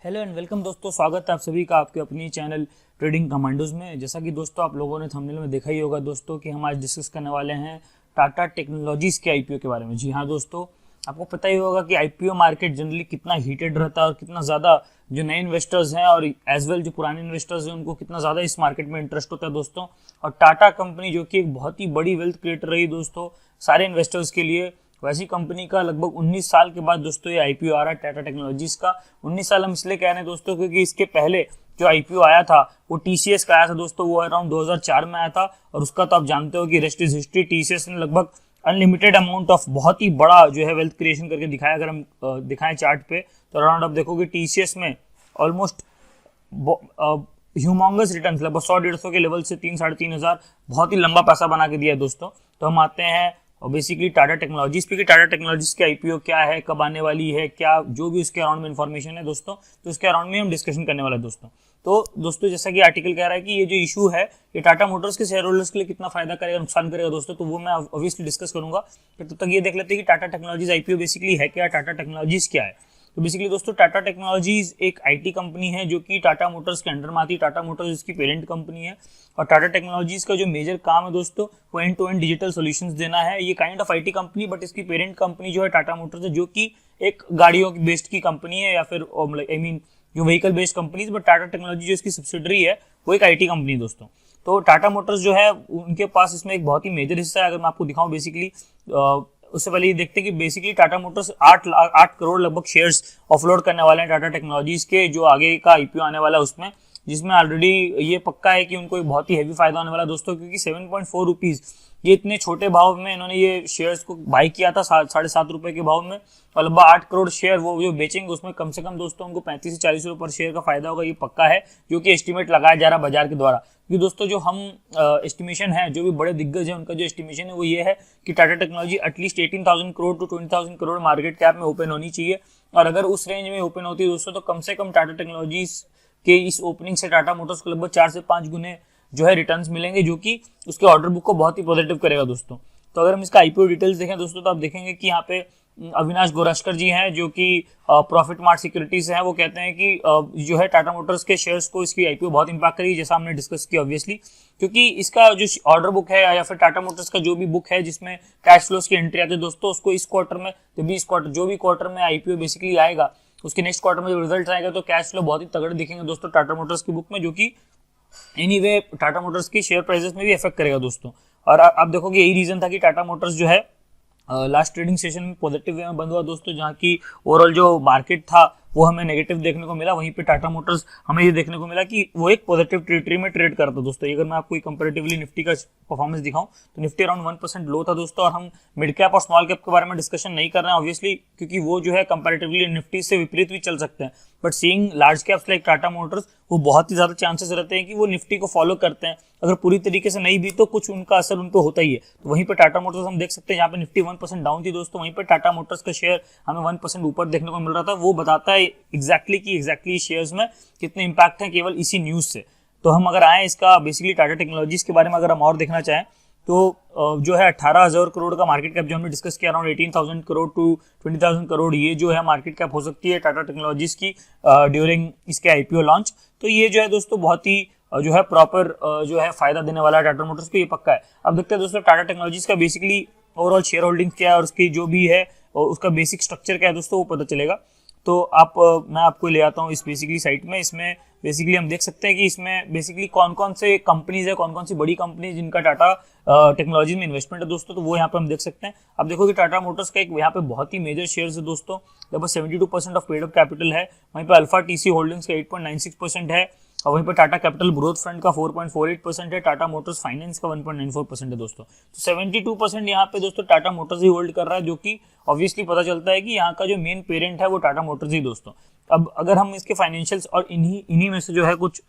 Hello and welcome दोस्तों, स्वागत है आप सभी का आपके अपनी चैनल ट्रेडिंग कमांडोज में। जैसा कि दोस्तों आप लोगों ने थंबनेल में देखा ही होगा दोस्तों कि हम आज डिस्कस करने वाले हैं टाटा टेक्नोलॉजीज के आईपीओ के बारे में। जी हाँ दोस्तों, आपको पता ही होगा कि आईपीओ मार्केट जनरली कितना हीटेड रहता है और कितना ज़्यादा जो नए इन्वेस्टर्स हैं और एज वेल जो पुराने इन्वेस्टर्स हैं उनको कितना ज़्यादा इस मार्केट में इंटरेस्ट होता है दोस्तों। और टाटा कंपनी जो कि एक बहुत ही बड़ी वेल्थ क्रिएटर रही दोस्तों सारे इन्वेस्टर्स के लिए, वैसी कंपनी का लगभग 19 साल के बाद दोस्तों ये आईपीओ आ रहा है टाटा टेक्नोलॉजीज का। 19 साल हम इसलिए कह रहे हैं दोस्तों क्योंकि इसके पहले जो आईपीओ आया था वो टीसीएस का आया था दोस्तों, वो अराउंड 2004 में आया था। और उसका तो आप जानते हो कि रेस्ट इज हिस्ट्री। टीसीएस ने लगभग अनलिमिटेड अमाउंट ऑफ बहुत ही बड़ा जो है वेल्थ क्रिएशन करके दिखाया। अगर हम दिखाएं चार्ट पे तो अराउंड आप देखोगे टीसीएस में ऑलमोस्ट ह्यूमंगस रिटर्न्स लगभग 100-150 के लेवल से 3-3.5 हजार बहुत ही लंबा पैसा बना के दिया है दोस्तों। तो हम आते हैं और बेसिकली टाटा टेक्नोलॉजीज पे कि टाटा टेक्नोलॉजीज की आईपीओ क्या है, कब आने वाली है, क्या जो भी उसके अराउंड में इन्फॉर्मेशन है दोस्तों, तो उसके अराउंड में हम डिस्कशन करने वाले हैं दोस्तों। तो दोस्तों जैसा कि आर्टिकल कह रहा है कि ये जो इशू है ये टाटा मोटर्स के शेयर होल्डर्स के लिए कितना फायदा करेगा, नुकसान करेगा दोस्तों, तो वो मैं ऑब्वियसली डिस्कस करूंगा। तो तब तक ये देख लेते हैं कि टाटा टेक्नोलॉजीज आईपीओ बेसिकली है क्या, टाटा टेक्नोलॉजीज क्या है। तो बेसिकली दोस्तों टाटा टेक्नोलॉजीज एक आईटी कंपनी है जो कि टाटा मोटर्स के अंडर में आती है। टाटा मोटर्स इसकी पेरेंट कंपनी है और टाटा टेक्नोलॉजीज का जो मेजर काम है दोस्तों वो end to end digital solutions देना है। ये kind of IT company, but इसकी पेरेंट कंपनी जो है टाटा मोटर्स है, जो कि एक गाड़ियों की बेस्ड की कंपनी है या फिर आई मीन जो vehicle based companies, but Tata technology जो इसकी सब्सिडरी है वो एक आईटी कंपनी है दोस्तों। तो टाटा मोटर्स जो है उनके पास इसमें एक बहुत ही मेजर हिस्सा है। अगर मैं आपको दिखाऊं बेसिकली उससे पहले ये देखते हैं कि बेसिकली टाटा मोटर्स 8 करोड़ लगभग शेयर्स ऑफलोड करने वाले हैं टाटा टेक्नोलॉजीज के जो आगे का आईपीओ आने वाला है उसमें, जिसमें ऑलरेडी ये पक्का है कि उनको एक बहुत ही हैवी फायदा होने वाला है दोस्तों, क्योंकि 7.4 रुपीज ये इतने छोटे भाव में इन्होंने ये शेयर्स को बाई किया था 7.5 रुपए के भाव में, और लगभग 8 करोड़ शेयर वो जो बेचेंगे उसमें कम से कम दोस्तों उनको 35 से 40 रुपए पर शेयर का फायदा होगा। ये पक्का है जो कि एस्टिमेट लगाया जा रहा है बाजार के द्वारा। क्योंकि दोस्तों जो हम एस्टिमेशन है, जो भी बड़े दिग्गज है उनका जो एस्टिमेशन है वो ये है कि Tata technology at least 18,000 crore to 20,000 crore market cap में ओपन होनी चाहिए। और अगर उस रेंज में ओपन होती है दोस्तों तो कम से कम टाटा टेक्नोलॉजीज के इस ओपनिंग से टाटा मोटर्स को लगभग 4 से 5 गुने जो है रिटर्न्स मिलेंगे, जो कि उसके ऑर्डर बुक को बहुत ही पॉजिटिव करेगा दोस्तों। तो अगर हम इसका आईपीओ डिटेल्स देखें दोस्तों तो आप देखेंगे कि यहाँ पे अविनाश गोरशकर जी हैं जो कि प्रॉफिट मार्ट सिक्योरिटीज हैं। वो कहते हैं कि जो है टाटा मोटर्स के शेयर्स को इसकी आईपीओ बहुत इंपैक्ट करेगी, जैसा हमने डिस्कस किया ऑब्वियसली, क्योंकि इसका जो ऑर्डर बुक है या फिर टाटा मोटर्स का जो भी बुक है जिसमें कैश फ्लोज की एंट्री आती है दोस्तों, उसको इस क्वार्टर में जो भी क्वार्टर में आईपीओ बेसिकली आएगा उसके नेक्स्ट क्वार्टर में जब रिजल्ट आएगा तो कैश फ्लो बहुत ही तगड़े दिखेंगे दोस्तों टाटा मोटर्स की बुक में, जो कि एनीवे टाटा मोटर्स की शेयर प्राइसेस में भी इफेक्ट करेगा दोस्तों। और आप देखोगे यही रीजन था कि टाटा मोटर्स जो है लास्ट ट्रेडिंग सेशन में पॉजिटिव वे में बंद हुआ दोस्तों, जहां की ओवरऑल जो मार्केट था वो हमें नेगेटिव देखने को मिला, वहीं पे टाटा मोटर्स हमें ये देखने को मिला कि वो एक पॉजिटिव टेरिटरी में ट्रेड करता दोस्तों। अगर मैं आपको कंपैरेटिवली निफ्टी का परफॉर्मेंस दिखाऊं तो निफ्टी अराउंड 1% लो था दोस्तों। और हम मिड कैप और स्मॉल कैप के बारे में डिस्कशन नहीं कर रहे हैं ऑब्वियसली, क्योंकि वो जो है कंपैरेटिवली निफ्टी से विपरीत भी चल सकते हैं, but seeing large caps like Tata Motors वो बहुत ही ज्यादा चांसेस रहते हैं कि वो निफ्टी को फॉलो करते हैं। अगर पूरी तरीके से नहीं भी तो कुछ उनका असर उनको होता ही है। तो वहीं पे टाटा मोटर्स हम देख सकते हैं, यहाँ पे निफ्टी 1% डाउन थी दोस्तों, वहीं पे टाटा मोटर्स का शेयर हमें 1% ऊपर देखने को मिल रहा था। वो बताता है एग्जैक्टली शेयर्स में कितने इंपैक्ट है केवल इसी न्यूज से। तो हम अगर आए इसका बेसिकली टाटा टेक्नोलॉजीज के बारे में अगर हम और देखना चाहें तो जो है 18,000 करोड़ का मार्केट कैप जो हमने डिस्कस किया, अराउंड 18,000 करोड़ टू 20,000 करोड़ ये जो है मार्केट कैप हो सकती है टाटा टेक्नोलॉजीज की ड्यूरिंग इसके आईपीओ लॉन्च। तो ये जो है दोस्तों बहुत ही जो है प्रॉपर जो है फायदा देने वाला है टाटा मोटर्स को, ये पक्का है। अब देखते हैं दोस्तों टाटा टेक्नोलॉजीज का बेसिकली ओवरऑल शेयर होल्डिंग क्या है और उसकी जो भी है और उसका बेसिक स्ट्रक्चर क्या है दोस्तों वो पता चलेगा। तो मैं आपको ले आता हूँ इस बेसिकली साइट में। इसमें बेसिकली हम देख सकते हैं कि इसमें बेसिकली कौन कौन से कंपनीज है, कौन कौन सी बड़ी कंपनीज जिनका टाटा टेक्नोलॉजी में इन्वेस्टमेंट है दोस्तों, तो वो यहाँ पे हम देख सकते हैं। अब देखो कि टाटा मोटर्स का एक यहाँ पे बहुत ही मेजर शेयर्स है दोस्तों, लगभग 72% ऑफ पेड अप कैपिटल है। वहीं पे अल्फा टीसी होल्डिंग्स का 8.96% है और वहीं पर टाटा कैपिटल ग्रोथ फंड का 4.48% है, टाटा मोटर्स फाइनेंस का 1.94% है दोस्तों। तो 72% यहाँ पे दोस्तों टाटा मोटर्स ही होल्ड कर रहा है, जो कि ऑब्वियसली पता चलता है कि यहाँ का जो मेन पेरेंट है वो टाटा मोटर्स ही दोस्तों। अब अगर हम इसके फाइनेंशियल्स और इन्हीं में से जो है कुछ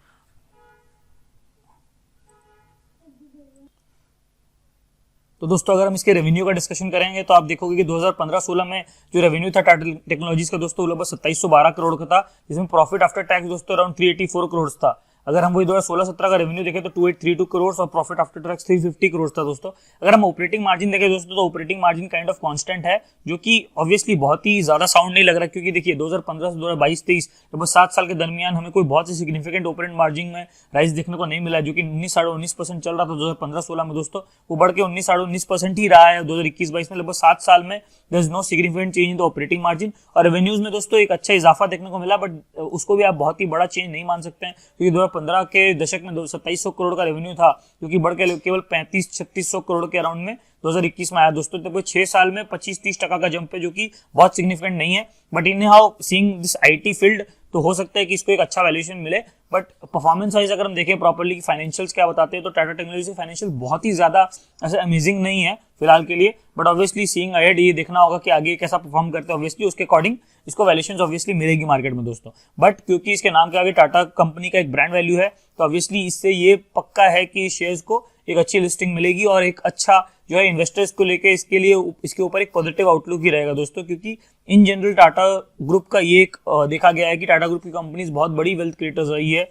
तो दोस्तों अगर हम इसके रेवेन्यू का डिस्कशन करेंगे तो आप देखोगे कि 2015-16 में जो रेवेन्यू था टाटा टेक्नोलॉजीज का दोस्तों लगभग 2712 करोड़ का था, जिसमें प्रॉफिट आफ्टर टैक्स दोस्तों अराउंड 384 करोड़ था। अगर हम वही 2016-17 का रेवेन्यू देखें तो 2832 करोड़ और प्रॉफिट आफ्टर टैक्स 350 करोड़ था दोस्तों। अगर हम ऑपरेटिंग मार्जिन देखें दोस्तों तो operating margin kind of constant है, जो कि ऑब्वियसली बहुत ही ज्यादा साउंड नहीं लग रहा, क्योंकि देखिए 2015 से 2022-23 लगभग 7 साल के दरमियान हमें कोई बहुत ही सिग्निफिकेंट ऑपरेटिंग मार्जिन में राइज देखने को नहीं मिला, जो कि 19-19.5% चल रहा था 2015-16 में दोस्तों, वो बढ़ के 19-19.5% ही रहा है 2021-22 में। लगभग 7 साल में there is no significant change in the operating margin. और रेवेन्यूज में दोस्तों एक अच्छा इजाफा देखने को मिला, बट उसको भी आप बहुत ही बड़ा चेंज नहीं मान सकते हैं, क्योंकि 2015 के दशक में 2700 करोड़ का रेवेन्यू था, जो कि बढ़ के केवल 3500-3600 करोड़ के अराउंड में 2021 में आया दोस्तों। तो 6 साल में 25-30% का जंप है, जो कि बहुत सिग्निफिकेंट नहीं है, but in how seeing this IT field तो हो सकता है कि इसको एक अच्छा वैल्यूएशन मिले। बट परफॉर्मेंस वाइज अगर हम देखें प्रॉपर्ली फाइनेंशियल्स क्या बताते हैं, तो टाटा टेक्नोलॉजी फाइनेंशियल बहुत ही ज्यादा ऐसे अमेजिंग नहीं है फिलहाल के लिए, बट ऑब्वियसली सीइंग अहेड ये देखना होगा कि आगे कैसा परफॉर्म करते हैं, ऑब्वियसली उसके अकॉर्डिंग इसको वैल्यूएशन ऑब्वियसली मिलेगी मार्केट में दोस्तों। बट क्योंकि इसके नाम के आगे टाटा कंपनी का एक ब्रांड वैल्यू है, तो ऑब्वियसली इससे ये पक्का है कि शेयर्स को एक अच्छी लिस्टिंग मिलेगी और एक अच्छा जो है इन्वेस्टर्स को लेके इसके लिए इसके ऊपर एक पॉजिटिव आउटलुक ही रहेगा दोस्तों, क्योंकि इन जनरल टाटा ग्रुप का ये एक देखा गया है कि टाटा ग्रुप की कंपनीज बहुत बड़ी वेल्थ क्रिएटर्स रही है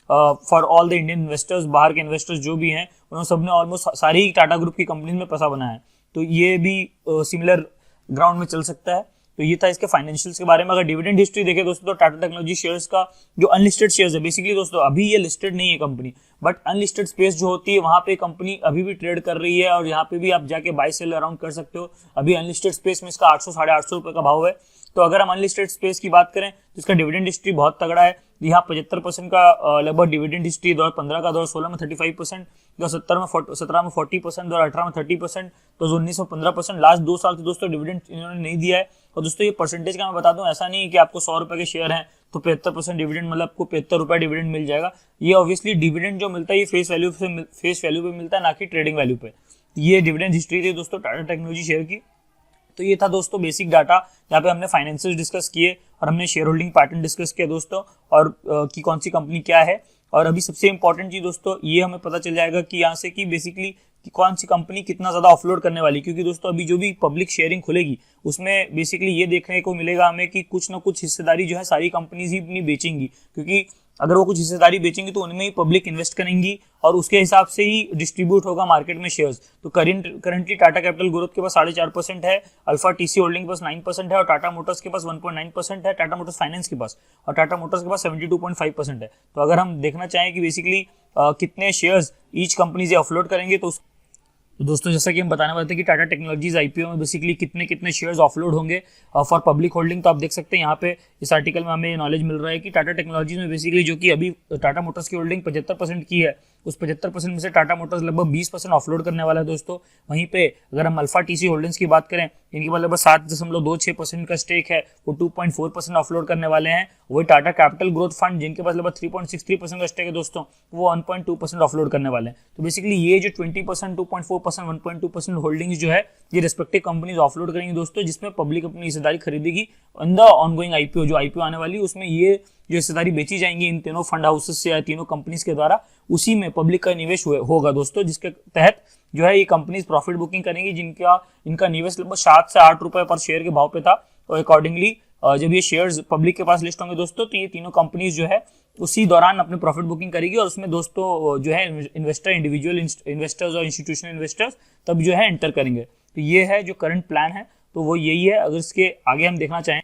for all the Indian investors. बाहर के इन्वेस्टर्स जो भी हैं उन्होंने सबने ऑलमोस्ट सारी ही टाटा ग्रुप की कंपनीज में पैसा बनाया है, तो ये भी सिमिलर ग्राउंड में चल सकता है। तो ये था इसके फाइनेंशियल्स के बारे में। अगर डिविडेंड हिस्ट्री देखें दोस्तों तो टाटा टेक्नोलॉजी शेयर्स का जो अनलिस्टेड शेयर्स है, बेसिकली दोस्तों अभी ये लिस्टेड नहीं है कंपनी, बट अनलिस्टेड स्पेस जो होती है वहां पे कंपनी अभी भी ट्रेड कर रही है और यहाँ पे भी आप जाके बाय सेल अराउंड कर सकते हो। अभी अनलिस्टेड स्पेस में इसका 800-850 रुपए का भाव है। तो अगर हम अनलिस्टेड स्पेस की बात करें तो इसका डिविडेंड हिस्ट्री बहुत तगड़ा है। यहाँ 75% का लगभग डिविडेंड हिस्ट्री 2015 का, 2016 में 35%, 2017 में 40%, 2018 में 30%, 2019 में 15%। लास्ट 2 साल से दोस्तों डिविडेंड इन्होंने नहीं दिया है। और दोस्तों ये परसेंटेज का मैं बता दूं, ऐसा नहीं है कि आपको 100 रुपए के शेयर हैं तो 75% डिविडेंड मतलब आपको 75 रुपए डिविडेंड मिल जाएगा। ये ऑब्वियसली डिविडेंड जो मिलता है ये फेस वैल्यू पे मिलता है, ना कि ट्रेडिंग वैल्यू पे। ये डिविडेंड हिस्ट्री थी दोस्तों टाटा टेक्नोलॉजी शेयर की। तो ये था दोस्तों बेसिक डाटा, जहाँ पे हमने फाइनेंशियल डिस्कस किए और हमने शेयर होल्डिंग पैटर्न डिस्कस किया दोस्तों, और कि कौन सी कंपनी क्या है। और अभी सबसे इंपॉर्टेंट चीज दोस्तों ये हमें पता चल जाएगा कि यहाँ से कि बेसिकली कि कौन सी कंपनी कितना ज्यादा ऑफलोड करने वाली, क्योंकि दोस्तों अभी जो भी पब्लिक शेयरिंग खुलेगी उसमें बेसिकली ये देखने को मिलेगा हमें कि कुछ ना कुछ हिस्सेदारी जो है सारी कंपनीज ही अपनी बेचेंगी, क्योंकि अगर वो कुछ हिस्सेदारी बेचेंगी तो उनमें ही पब्लिक इन्वेस्ट करेंगी और उसके हिसाब से ही डिस्ट्रीब्यूट होगा मार्केट में शेयर्स। तो करंटली टाटा कैपिटल ग्रोथ के पास 4.5% है, अल्फा टीसी होल्डिंग के पास 9% है, और टाटा मोटर्स के पास 1.9% है, टाटा मोटर्स फाइनेंस के पास, और टाटा मोटर्स के पास 72.5% है। तो अगर हम देखना चाहें कि बेसिकली कितने शेयर्स ईच कंपनी से ऑफलोड करेंगे तो दोस्तों जैसा कि हम बताने वाले थे कि टाटा टेक्नोलॉजीज आईपीओ में बेसिकली कितने शेयर्स ऑफलोड होंगे फॉर पब्लिक होल्डिंग। तो आप देख सकते हैं यहाँ पे इस आर्टिकल में हमें नॉलेज मिल रहा है कि टाटा टेक्नोलॉजीज में बेसिकली जो कि अभी टाटा मोटर्स की होल्डिंग 75% की है, उस 75% में से टाटा मोटर्स लगभग 20% ऑफलोड करने वाला है दोस्तों। वहीं पे अगर हम अल्फा टीसी होल्डिंग्स की बात करें, इनके पास लगभग 7.26% का स्टेक है, वो 2.4% ऑफलोड करने वाले हैं। वही टाटा कैपिटल ग्रोथ फंड जिनके पास लगभग 3.63% का स्टेक है दोस्तों, वो 1.2% ऑफलोड करने वाले हैं। तो बेसिकली ये जो 20%, 2.4%, 1.2% होल्डिंग्स जो है ये रिस्पेक्टिव कंपनीज ऑफलोड करेंगी दोस्तों, जिसमें पब्लिक अपनी हिस्सेदारी खरीदेगी इन द ऑनगोइंग आईपीओ। जो आईपीओ आने वाली है उसमें ये जो हिस्सेदारी बेची जाएंगी इन तीनों फंड हाउसेस से या तीनों कंपनीज के द्वारा, उसी में पब्लिक का निवेश होगा दोस्तों, जिसके तहत जो है ये कंपनीज प्रॉफिट बुकिंग करेंगी, इनका निवेश लगभग 7 से 8 रुपए पर शेयर के भाव पे था। और अकॉर्डिंगली जब ये शेयर्स पब्लिक के पास लिस्ट होंगे दोस्तों, तो ये तीनों कंपनीज जो है उसी दौरान अपने प्रॉफिट बुकिंग करेगी, और उसमें दोस्तों जो है इन्वेस्टर, इंडिविजुअल इन्वेस्टर्स और इंस्टीट्यूशनल इन्वेस्टर्स तब जो है एंटर करेंगे। तो ये है जो करंट प्लान है, तो वो यही है। अगर इसके आगे हम देखना चाहें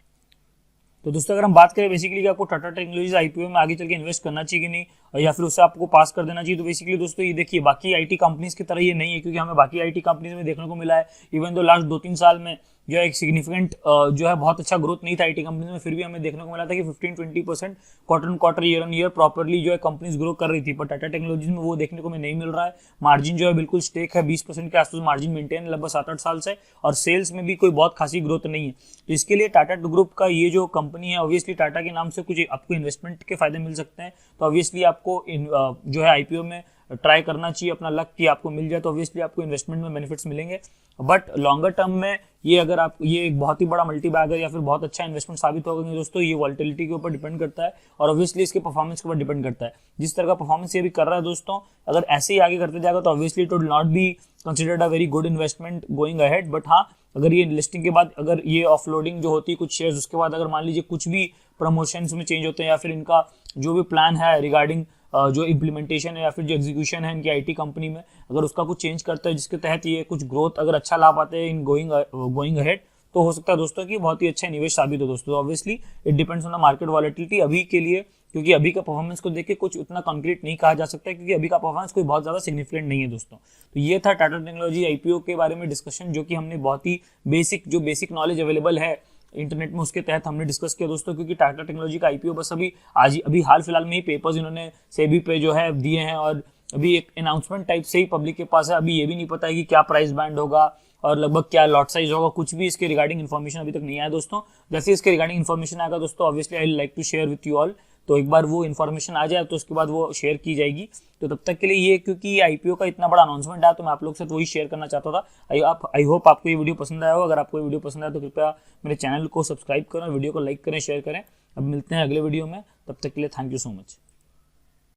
तो दोस्तों अगर हम बात करें बेसिकली कि आपको टाटा टेक्नोलॉजीज आईपीओ में आगे चल के इन्वेस्ट करना चाहिए कि नहीं, या फिर उससे आपको पास कर देना चाहिए, तो बेसिकली दोस्तों ये देखिए बाकी आईटी कंपनीज की तरह ये नहीं है, क्योंकि हमें बाकी आईटी कंपनीज में देखने को मिला है इवन दो लास्ट 2-3 साल में जो है एक सिग्निफिकेंट जो है बहुत अच्छा ग्रोथ नहीं था आईटी कंपनीज में, फिर भी हमें देखने को मिला था कि 15-20% quarter on quarter, year on year properly जो है कंपनीज ग्रो कर रही थी। पर टाटा टेक्नोलॉजीज में वो देखने को नहीं मिल रहा है। मार्जिन जो है बिल्कुल स्टेक है, 20% के आसपास मार्जिन मेंटेन है लगभग 7-8 साल से, और सेल्स में भी कोई बहुत खासी ग्रोथ नहीं है। तो इसके लिए टाटा ग्रुप का ये जो कंपनी है, ऑब्वियसली टाटा के नाम से कुछ आपको इन्वेस्टमेंट के फायदे मिल सकते हैं, तो ऑब्वियसली आपको जो है आईपीओ में ट्राई करना चाहिए अपना लक कि आपको मिल जाए, तो ऑब्वियसली आपको इन्वेस्टमेंट में बेनिफिट्स मिलेंगे। बट लॉन्गर टर्म में ये अगर आप ये एक बहुत ही बड़ा मल्टी बैगर या फिर बहुत अच्छा इन्वेस्टमेंट साबित होगा दोस्तों, ये वॉलेटिलिटी के ऊपर डिपेंड करता है और ऑब्वियसली इसके परफॉर्मेंस के ऊपर डिपेंड करता है। जिस तरह का परफॉर्मेंस ये भी कर रहा है दोस्तों, अगर ऐसे ही आगे करते जाएगा तो obviously it would not be considered a very good investment going ahead. But हाँ, अगर ये लिस्टिंग के बाद अगर ये ऑफलोडिंग जो होती है कुछ शेयर्स, उसके बाद अगर मान लीजिए कुछ भी प्रमोशंस में चेंज होते हैं या फिर इनका जो भी प्लान है रिगार्डिंग जो इम्प्लीमेंटेशन है या फिर जो एग्जीक्यूशन है इनकी आईटी कंपनी में, अगर उसका कुछ चेंज करता है जिसके तहत ये कुछ ग्रोथ अगर अच्छा ला पाते हैं इन गोइंग अहेड, तो हो सकता है दोस्तों कि बहुत ही अच्छा निवेश साबित हो दोस्तों। Obviously it depends on the market volatility अभी के लिए, क्योंकि अभी का परफॉर्मेंस को देख के कुछ उतना कंक्रीट नहीं कहा जा सकता है, क्योंकि अभी का परफॉर्मेंस कोई बहुत ज्यादा सिग्निफिकेंट नहीं है दोस्तों। तो ये था टाटा टेक्नोलॉजी आईपीओ के बारे में डिस्कशन, जो कि हमने बहुत ही बेसिक नॉलेज अवेलेबल है इंटरनेट में उसके तहत हमने डिस्कस किया दोस्तों। क्योंकि टाटा टेक्नोलॉजी का आईपीओ बस अभी हाल फिलहाल में ही पेपर्स इन्होंने सेबी पे जो है दिए हैं, और अभी एक अनाउंसमेंट टाइप से ही पब्लिक के पास है। अभी ये भी नहीं पता है कि क्या प्राइस बैंड होगा और लगभग क्या लॉट साइज होगा, कुछ भी इसके रिगार्डिंग इन्फॉर्मेशन अभी तक नहीं आया दोस्तों। जैसे इसके रिगार्डिंग इन्फॉर्मेशन आएगा दोस्तों, obviously I like to share with you all. तो एक बार वो इन्फॉर्मेशन आ जाए तो उसके बाद वो शेयर की जाएगी। तो तब तक के लिए ये, क्योंकि आईपीओ का इतना बड़ा अनाउंसमेंट आया तो मैं आप लोग से वही शेयर करना चाहता था। आई होप आपको ये वीडियो पसंद आया हो। अगर आपको ये वीडियो पसंद आया तो कृपया मेरे चैनल को सब्सक्राइब करें, वीडियो को लाइक करें, शेयर करें। अब मिलते हैं अगले वीडियो में, तब तक के लिए थैंक यू सो मच।